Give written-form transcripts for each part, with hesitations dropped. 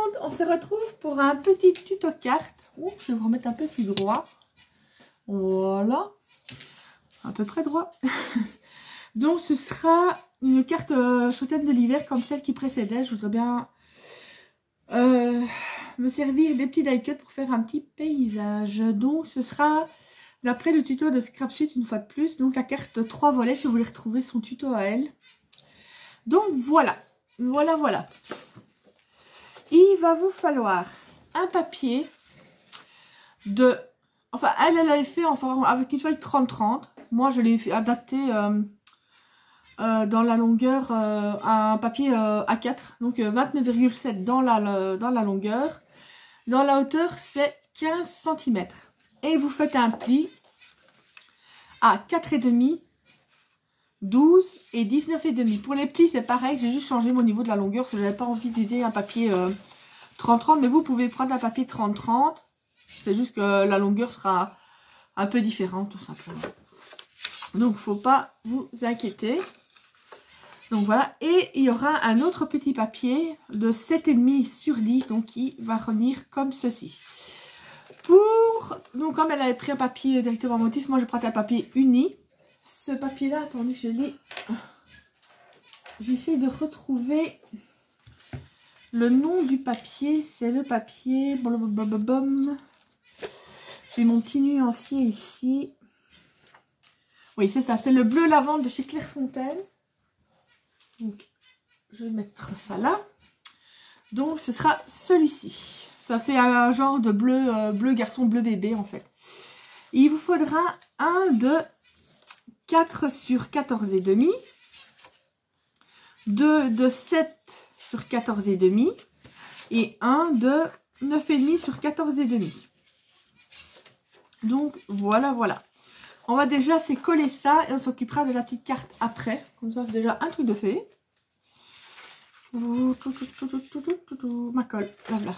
monde, on se retrouve pour un petit tuto carte. Oh, je vais vous remettre un peu plus droit. Voilà, à peu près droit. Donc ce sera une carte sous thème de l'hiver comme celle qui précédait. Je voudrais bien me servir des petits die cuts pour faire un petit paysage. Donc ce sera d'après le tuto de Scrapsuite une fois de plus. Donc la carte 3 volets, si vous voulez retrouver son tuto à elle. Donc voilà. Il va vous falloir un papier de... Enfin, elle avait fait avec une feuille 30-30. Moi, je l'ai adapté dans la longueur à un papier A4. Donc 29,7 dans la longueur. Dans la hauteur, c'est 15 cm. Et vous faites un pli à 4,5, 12 et 19,5. Pour les plis, c'est pareil. J'ai juste changé mon niveau de la longueur parce que je n'avais pas envie d'utiliser un papier 30-30. Mais vous pouvez prendre un papier 30-30. C'est juste que la longueur sera un peu différente, tout simplement. Donc, faut pas vous inquiéter. Donc, voilà. Et il y aura un autre petit papier de 7,5 sur 10. Donc, qui va revenir comme ceci. Donc, comme elle avait pris un papier directement motif, moi, je prends un papier uni. Ce papier-là, attendez, je l'ai... J'essaie de retrouver le nom du papier. C'est le papier... J'ai mon petit nuancier ici. Oui, c'est ça. C'est le bleu lavande de chez Clairefontaine. Donc, je vais mettre ça là. Donc, ce sera celui-ci. Ça fait un genre de bleu garçon, bleu bébé, en fait. Il vous faudra un de 4 sur 14,5. 2 de 7 sur 14,5. Et un de 9,5 sur 14,5. Donc, voilà. On va déjà coller ça et on s'occupera de la petite carte après. Comme ça, c'est déjà un truc de fait. Ma colle, là.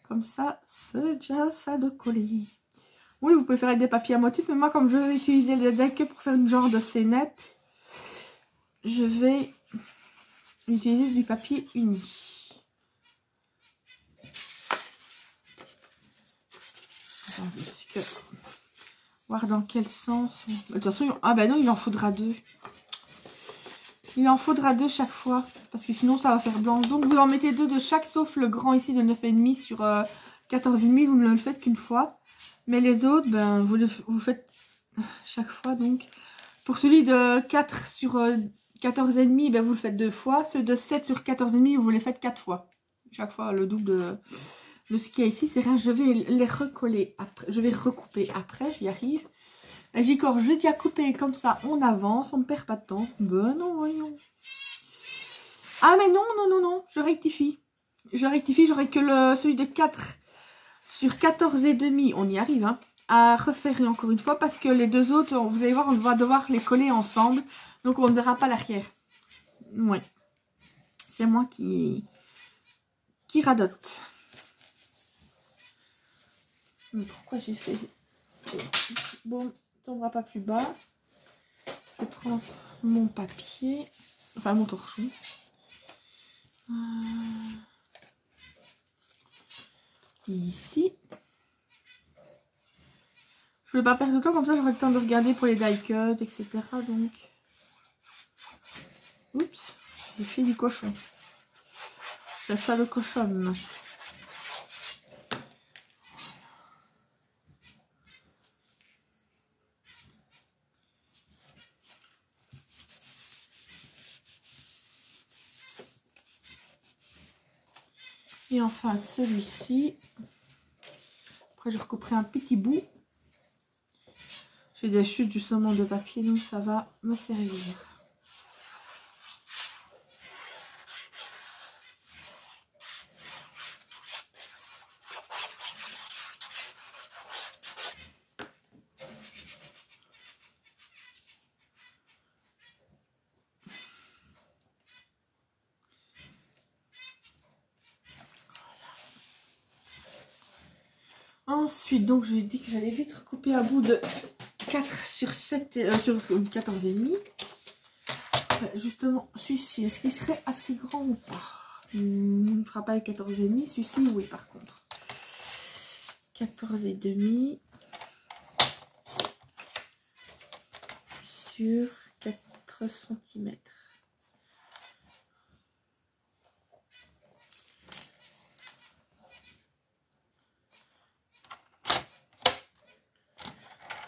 Comme ça, c'est déjà ça de coller. Oui, vous pouvez faire avec des papiers à motif, mais moi, comme je vais utiliser les die-cuts pour faire une genre de scénette, je vais utiliser du papier uni. Attendez, voir dans quel sens. De toute façon, ah ben non, il en faudra 2. Il en faudra 2 chaque fois. Parce que sinon, ça va faire blanc. Donc, vous en mettez 2 de chaque, sauf le grand ici de 9,5 sur 14,5. Vous ne le faites qu'une fois. Mais les autres, ben, vous faites chaque fois. Donc, pour celui de 4 sur 14,5, ben, vous le faites 2 fois. Ceux de 7 sur 14,5, vous les faites 4 fois. Chaque fois, le double de ce qu'il y a ici. C'est rien, je vais les recoller après. Je vais recouper après, j'y arrive. J'ai déjà coupé comme ça, on avance, on ne perd pas de temps. Ben non, voyons. Ah mais non, je rectifie. J'aurai que celui de 4 sur 14,5, on y arrive, hein, à refaire encore une fois. Parce que les deux autres, vous allez voir, on va devoir les coller ensemble. Donc on ne verra pas l'arrière. Ouais. C'est moi qui radote. Mais pourquoi j'ai fait... Bon... tombera pas plus bas. Je prends mon papier, enfin mon torchon. Ici. Je ne vais pas perdre de temps, comme ça j'aurai le temps de regarder pour les die cuts, etc. Donc, oups, j'ai fait du cochon. Je fais ça de cochonne. Et enfin celui-ci. Après je recouperai un petit bout. J'ai des chutes justement de papier, donc ça va me servir. Ensuite, donc je lui ai dit que j'allais vite recouper un bout de 4 sur 7, sur 14,5. Justement, celui-ci, est-ce qu'il serait assez grand ou pas? ne fera pas les 14,5. Celui-ci, oui, par contre. 14,5 sur 4 cm.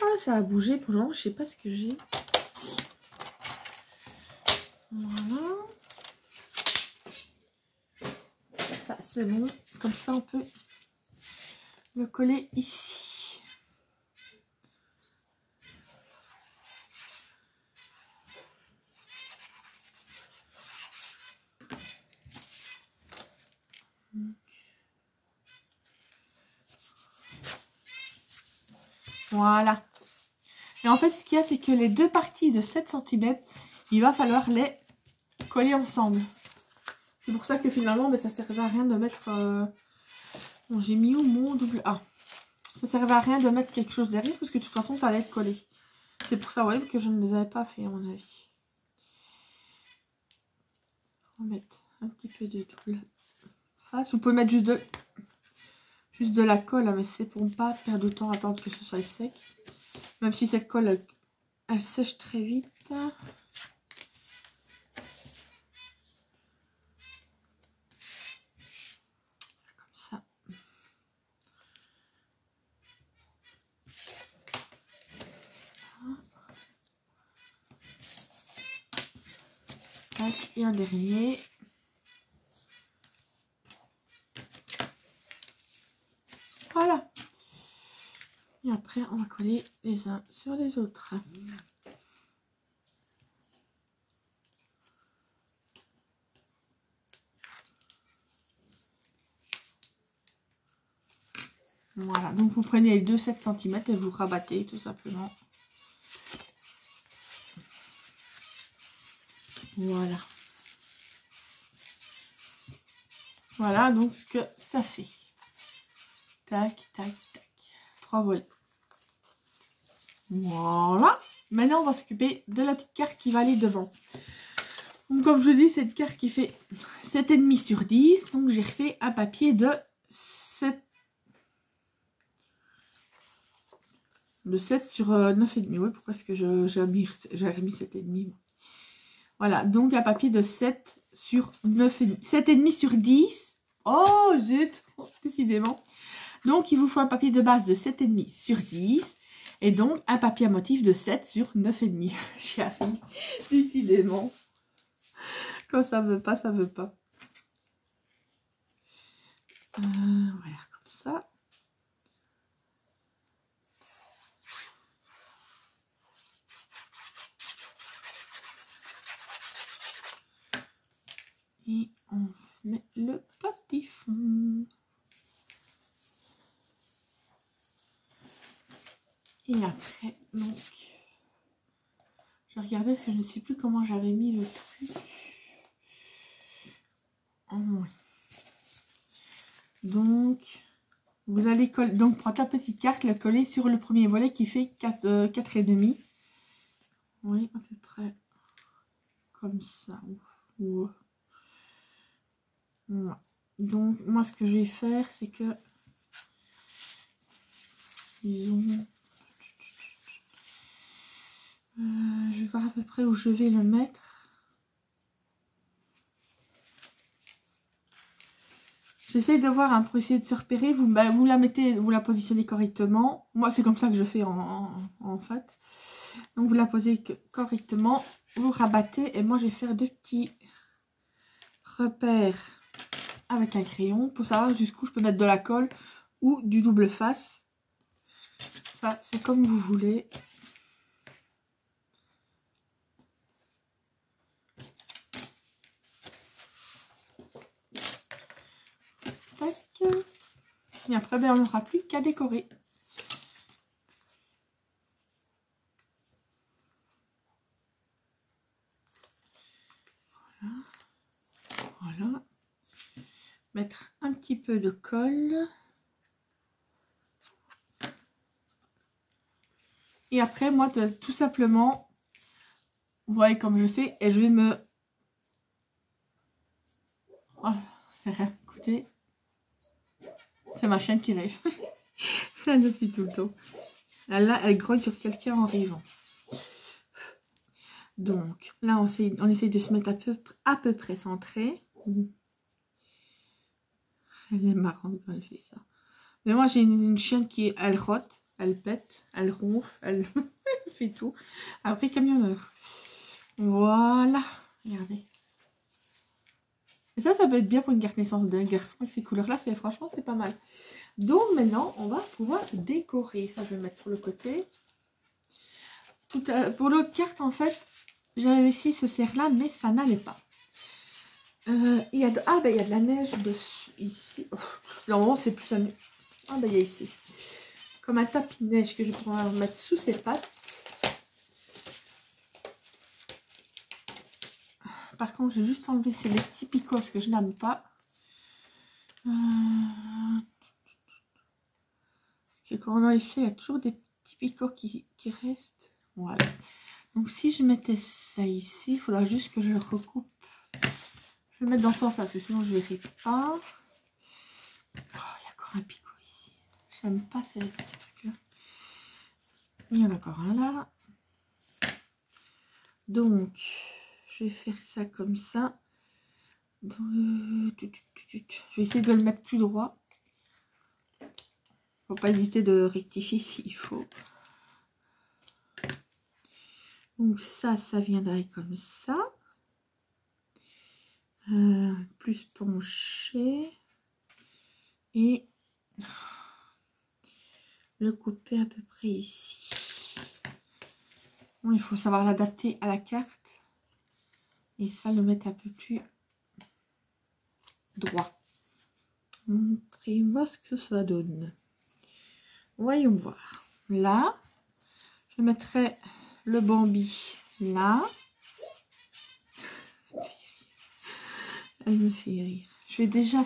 Ah, ça a bougé pour le moment, je sais pas ce que j'ai. Voilà. Ça, c'est bon. Comme ça, on peut le coller ici. Voilà. Et en fait, ce qu'il y a, c'est que les deux parties de 7 cm, il va falloir les coller ensemble. C'est pour ça que finalement, ben, ça ne servait à rien de mettre... Bon, j'ai mis où mon double A? Ça ne servait à rien de mettre quelque chose derrière, parce que de toute façon, ça allait être collé. C'est pour ça, ouais, que je ne les avais pas fait, à mon avis. On va mettre un petit peu de double face. Vous pouvez mettre juste de la colle, hein, mais c'est pour ne pas perdre de temps à attendre que ce soit sec. Même si cette colle, elle sèche très vite. Comme ça. Tac, et un dernier. Voilà. Et après, on va coller les uns sur les autres. Voilà, donc vous prenez les deux 7 cm et vous rabattez tout simplement. Voilà. Voilà donc ce que ça fait. Tac, tac, tac. 3 volets. Voilà. Maintenant, on va s'occuper de la petite carte qui va aller devant. Donc, comme je vous dis, c'est une carte qui fait 7,5 sur 10. Donc, j'ai refait un papier de 7 sur 9,5. Oui, pourquoi est-ce que j'ai remis 7,5? Voilà, donc un papier de 7 sur 9,5. 7,5 sur 10. Oh, zut, décidément. Donc, il vous faut un papier de base de 7,5 sur 10. Et donc, un papier à motif de 7 sur 9,5. J'y arrive, décidément. Quand ça veut pas, ça veut pas. Voilà, comme ça. Et on met le petit fond. Et après, donc, je regardais parce que je ne sais plus comment j'avais mis le truc. Oh, oui. Donc, vous allez coller, donc prendre ta petite carte, la coller sur le premier volet qui fait 4,5. Oui, à peu près comme ça. Voilà. Donc, moi, ce que je vais faire, c'est que disons, je vais voir à peu près où je vais le mettre. J'essaie de voir pour essayer de se repérer. Vous la mettez, vous la positionnez correctement. Moi, c'est comme ça que je fais en fait. Donc, vous la posez correctement. Vous rabattez. Et moi, je vais faire deux petits repères avec un crayon pour savoir jusqu'où je peux mettre de la colle ou du double face. Ça, c'est comme vous voulez. Tac. Et après, ben, on n'aura plus qu'à décorer. Voilà. Voilà. Mettre un petit peu de colle. Et après, moi, tout simplement, vous voyez comme je fais, et je vais me... Voilà. C'est rien. Écoutez, c'est ma chienne qui rêve. Elle le fait tout le temps. Là, elle grogne sur quelqu'un en rêvant. Donc, là, on essaye de se mettre à peu près centré. Elle est marrante quand elle fait ça. Mais moi, j'ai une chienne qui, elle rote, elle pète, elle ronfle, elle fait tout. Après, camionneur. Voilà. Regardez. Et ça peut être bien pour une carte naissance d'un garçon avec ces couleurs-là. Franchement, c'est pas mal. Donc, maintenant, on va pouvoir décorer. Ça, je vais le mettre sur le côté. Pour l'autre carte, en fait, j'avais essayé ce cerf-là, mais ça n'allait pas. Il y a de la neige dessus, ici. Oh, normalement, c'est plus un... Ah, ben, il y a ici. Comme un tapis de neige que je vais pouvoir mettre sous ses pattes. Par contre, je vais juste enlever les petits picots parce que je n'aime pas. Parce que quand on enlève ça, il y a toujours des petits picots qui restent. Voilà. Donc, si je mettais ça ici, il faudra juste que je le recoupe. Je vais le mettre dans ce sens parce que sinon, je ne verrai pas. Oh, il y a encore un picot ici. J'aime pas ces trucs-là. Il y en a encore un là. Donc, je vais faire ça comme ça. Je vais essayer de le mettre plus droit. Faut pas hésiter de rectifier s'il faut. Donc ça viendrait comme ça. Plus penché. Et le couper à peu près ici. Bon, il faut savoir l'adapter à la carte. Et ça, le mettre un peu plus droit. Montrez-moi ce que ça donne. Voyons voir. Là, je mettrai le Bambi là. Elle me fait rire. Je vais déjà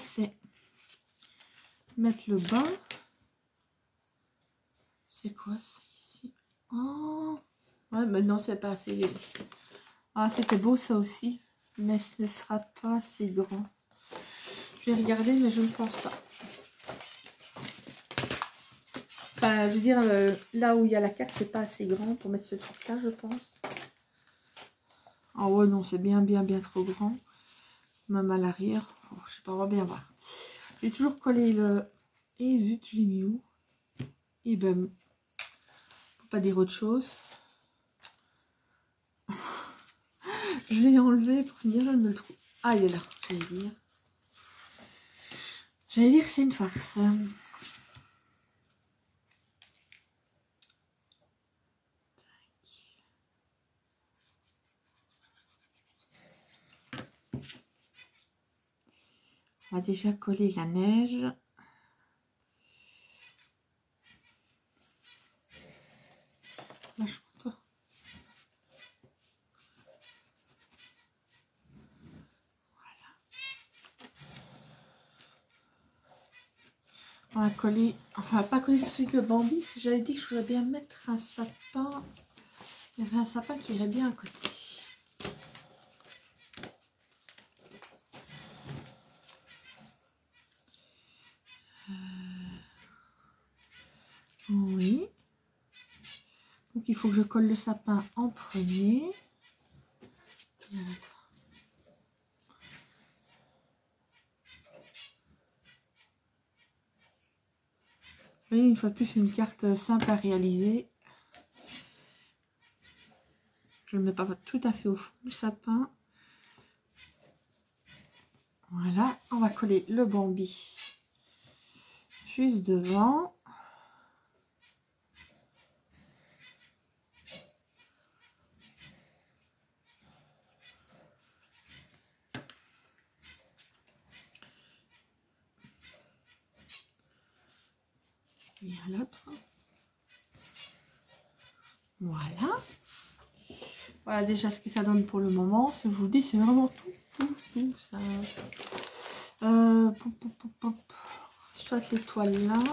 mettre le bas. C'est quoi ça ici? Oh, ouais, mais non, c'est pas assez. Ah, c'était beau ça aussi, mais ce ne sera pas assez grand. Je vais regarder, mais je ne pense pas. Enfin, je veux dire, là où il y a la carte, c'est pas assez grand pour mettre ce truc-là, je pense. Ah ouais, non, c'est bien trop grand. Même à l'arrière. Oh, je sais pas, on va bien voir. J'ai toujours collé le... Et zut, je l'ai mis où? Et ben, faut pas dire autre chose. Je l'ai enlevé pour finir, je me le trouve. Ah, il est là, j'allais dire. J'allais dire que c'est une farce. On va déjà coller la neige. Lâche-moi toi. On va coller, enfin pas coller celui de Bambi, parce que j'avais dit que je voulais bien mettre un sapin. Il y avait un sapin qui irait bien à côté. Oui. Donc il faut que je colle le sapin en premier. Et là, toi. Vous voyez, une fois de plus, une carte simple à réaliser. Je ne le mets pas tout à fait au fond du sapin. Voilà, on va coller le Bambi juste devant. Et à l'autre. Voilà. Voilà déjà ce que ça donne pour le moment. Je vous dis, c'est vraiment tout ça. Soit l'étoile là.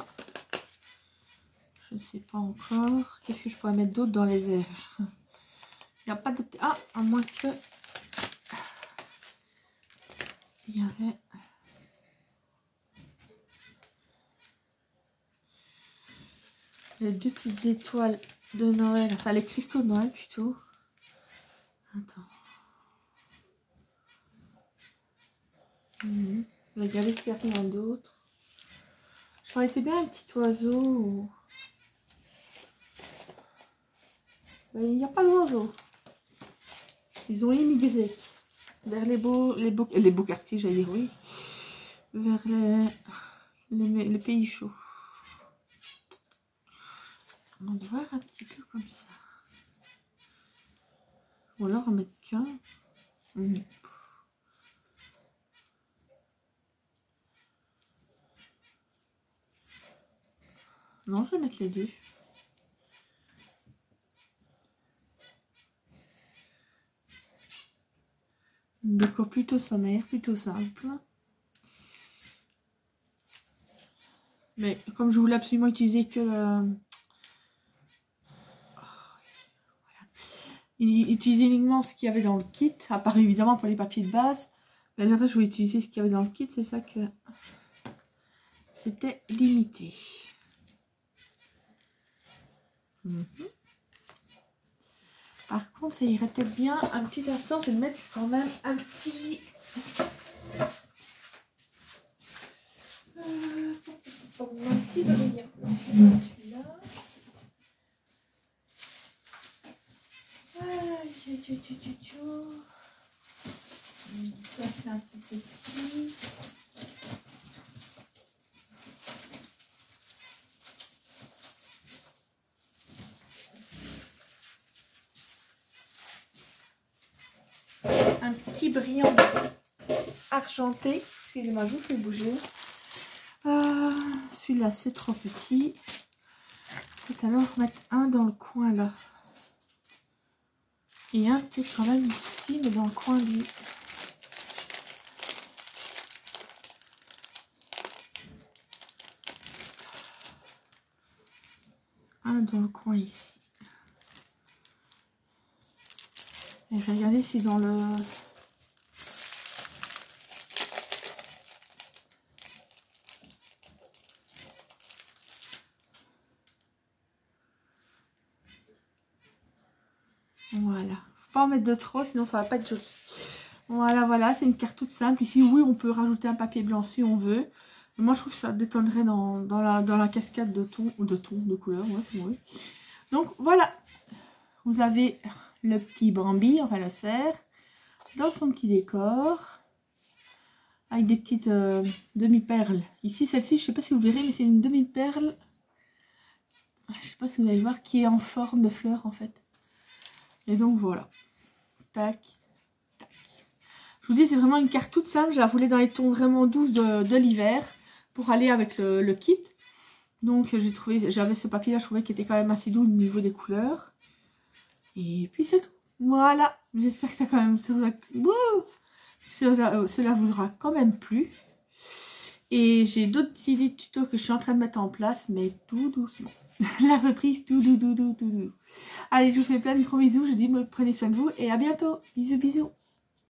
Je ne sais pas encore. Qu'est-ce que je pourrais mettre d'autre dans les airs? Il n'y a pas de... Ah, à moins que... Il y avait... les 2 petites étoiles de Noël, enfin les cristaux de Noël plutôt. Attends. Je vais regarder s'il y a rien d'autre. J'aurais été bien un petit oiseau. Ou... il n'y a pas d'oiseau. Ils ont immigré vers les beaux quartiers, j'allais dire, oui. Vers les pays chauds. On va voir un petit peu comme ça. Ou alors en mettre qu'un. Non, je vais mettre les 2. Décor plutôt sommaire, plutôt simple. Mais comme je voulais absolument utiliser que le... utiliser uniquement ce qu'il y avait dans le kit, à part évidemment pour les papiers de base. Mais le reste, je voulais utiliser ce qu'il y avait dans le kit, c'est ça que c'était limité. Par contre, ça irait peut-être bien un petit instant, c'est de mettre quand même un petit... un petit brillant. Celui-là. Ça, c'est un petit petit. Un petit brillant argenté. Excusez-moi, je vous fais bouger. Celui-là, c'est trop petit. Peut-être alors mettre un dans le coin là. Et un peut-être quand même ici, mais dans le coin du... Un dans le coin ici. Et je vais regarder si dans le... Voilà. Faut pas en mettre de trop, sinon ça va pas être joli. Voilà, voilà, c'est une carte toute simple. Ici, oui, on peut rajouter un papier blanc si on veut. Mais moi, je trouve que ça détonnerait dans la cascade de ton ou de couleur. Ouais, c'est vrai. Donc, voilà. Vous avez le petit Bambi, enfin le cerf, dans son petit décor. Avec des petites demi-perles. Ici, celle-ci, je sais pas si vous verrez, mais c'est une demi-perle. Je sais pas si vous allez voir, qui est en forme de fleur, en fait. Et donc, voilà. Tac. Je vous dis, c'est vraiment une carte toute simple. Je la voulais dans les tons vraiment douces de l'hiver pour aller avec le kit. Donc, j'ai trouvé, j'avais ce papier-là, je trouvais qu'il était quand même assez doux au niveau des couleurs. Et puis, c'est tout. Voilà. J'espère que ça quand même... Cela vous aura quand même plu. Et j'ai d'autres petits tutos que je suis en train de mettre en place, mais tout doucement. La reprise, tout doux. Allez, je vous fais plein de gros bisous. Je dis, prenez soin de vous et à bientôt. Bisous, bisous.